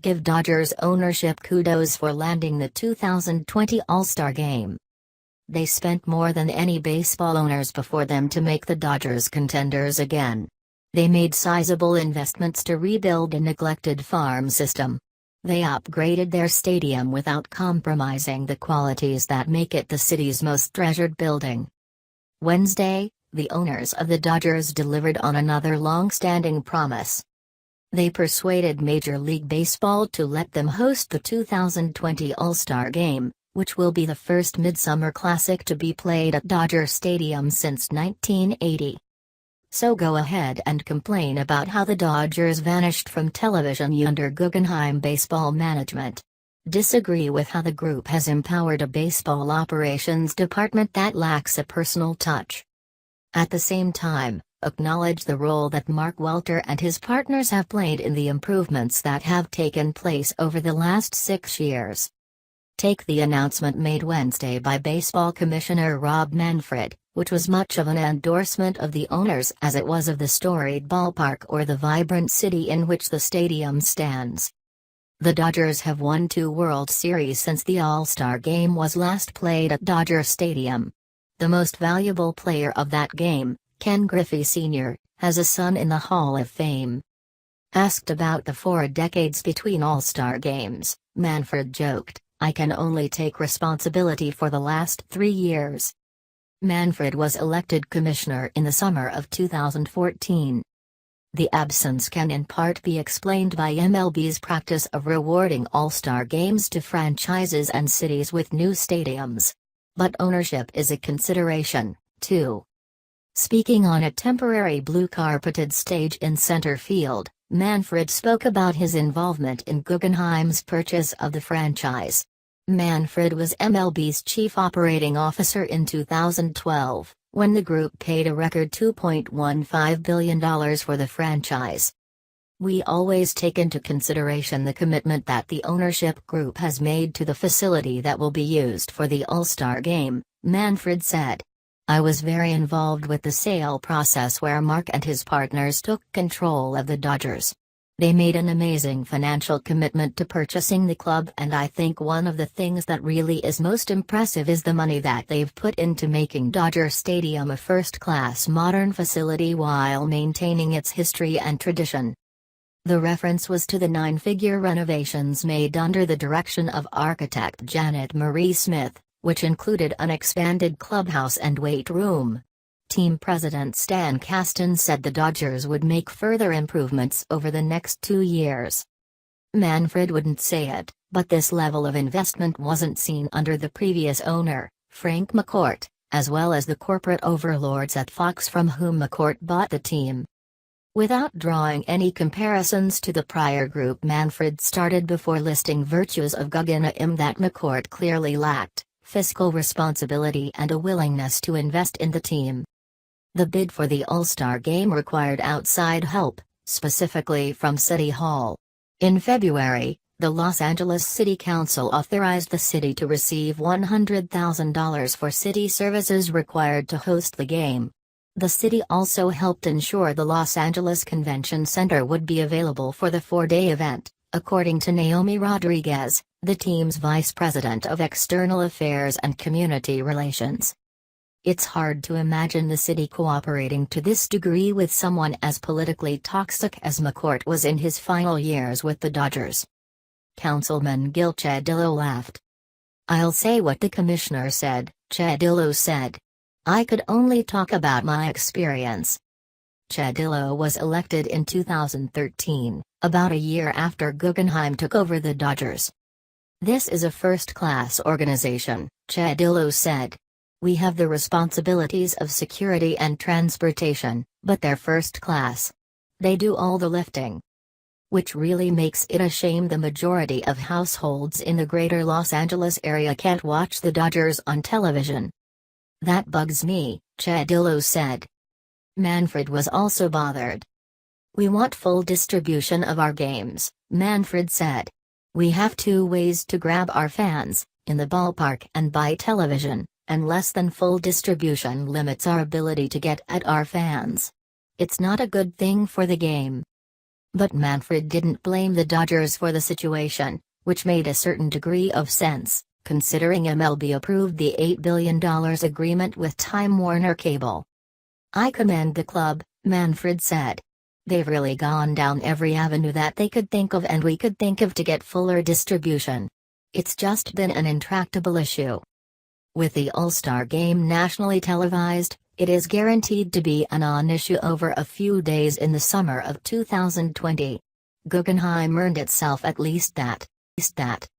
Give Dodgers ownership kudos for landing the 2020 All-Star Game. They spent more than any baseball owners before them to make the Dodgers contenders again. They made sizable investments to rebuild a neglected farm system. They upgraded their stadium without compromising the qualities that make it the city's most treasured building. Wednesday, the owners of the Dodgers delivered on another long-standing promise. They persuaded Major League Baseball to let them host the 2020 All-Star Game, which will be the first midsummer classic to be played at Dodger Stadium since 1980. So go ahead and complain about how the Dodgers vanished from television under Guggenheim baseball management. Disagree with how the group has empowered a baseball operations department that lacks a personal touch. At the same time, acknowledge the role that Mark Welter and his partners have played in the improvements that have taken place over the last 6 years. Take the announcement made Wednesday by Baseball Commissioner Rob Manfred, which was much of an endorsement of the owners as it was of the storied ballpark or the vibrant city in which the stadium stands. The Dodgers have won 2 World Series since the All-Star Game was last played at Dodger Stadium. The most valuable player of that game, Ken Griffey Sr., has a son in the Hall of Fame. Asked about the 4 decades between All-Star Games, Manfred joked, "I can only take responsibility for the last 3 years." Manfred was elected commissioner in the summer of 2014. The absence can in part be explained by MLB's practice of rewarding All-Star Games to franchises and cities with new stadiums. But ownership is a consideration, too. Speaking on a temporary blue-carpeted stage in center field, Manfred spoke about his involvement in Guggenheim's purchase of the franchise. Manfred was MLB's chief operating officer in 2012, when the group paid a record $2.15 billion for the franchise. "We always take into consideration the commitment that the ownership group has made to the facility that will be used for the All-Star Game," Manfred said. "I was very involved with the sale process where Mark and his partners took control of the Dodgers. They made an amazing financial commitment to purchasing the club, and I think one of the things that really is most impressive is the money that they've put into making Dodger Stadium a first-class modern facility while maintaining its history and tradition." The reference was to the 9-figure renovations made under the direction of architect Janet Marie Smith, which included an expanded clubhouse and weight room. Team president Stan Kasten said the Dodgers would make further improvements over the next 2 years. Manfred wouldn't say it, but this level of investment wasn't seen under the previous owner, Frank McCourt, as well as the corporate overlords at Fox from whom McCourt bought the team. Without drawing any comparisons to the prior group, Manfred started before listing virtues of Guggenheim that McCourt clearly lacked: fiscal responsibility and a willingness to invest in the team. The bid for the All-Star Game required outside help, specifically from City Hall. In February, the Los Angeles City Council authorized the city to receive $100,000 for city services required to host the game. The city also helped ensure the Los Angeles Convention Center would be available for the 4-day event, according to Naomi Rodriguez, the team's vice president of external affairs and community relations. "It's hard to imagine the city cooperating to this degree with someone as politically toxic as McCourt was in his final years with the Dodgers." Councilman Gil Chedillo laughed. "I'll say what the commissioner said," Chedillo said. "I could only talk about my experience." Chedillo was elected in 2013, about a year after Guggenheim took over the Dodgers. "This is a first-class organization," Chedillo said. "We have the responsibilities of security and transportation, but they're first class. They do all the lifting." Which really makes it a shame the majority of households in the greater Los Angeles area can't watch the Dodgers on television. "That bugs me," Chedillo said. Manfred was also bothered. "We want full distribution of our games," Manfred said. "We have 2 ways to grab our fans, in the ballpark and by television, and less than full distribution limits our ability to get at our fans. It's not a good thing for the game." But Manfred didn't blame the Dodgers for the situation, which made a certain degree of sense, considering MLB approved the $8 billion agreement with Time Warner Cable. "I commend the club," Manfred said. "They've really gone down every avenue that they could think of and we could think of to get fuller distribution. It's just been an intractable issue." With the All-Star Game nationally televised, it is guaranteed to be a non-issue over a few days in the summer of 2020. Guggenheim earned itself at least that.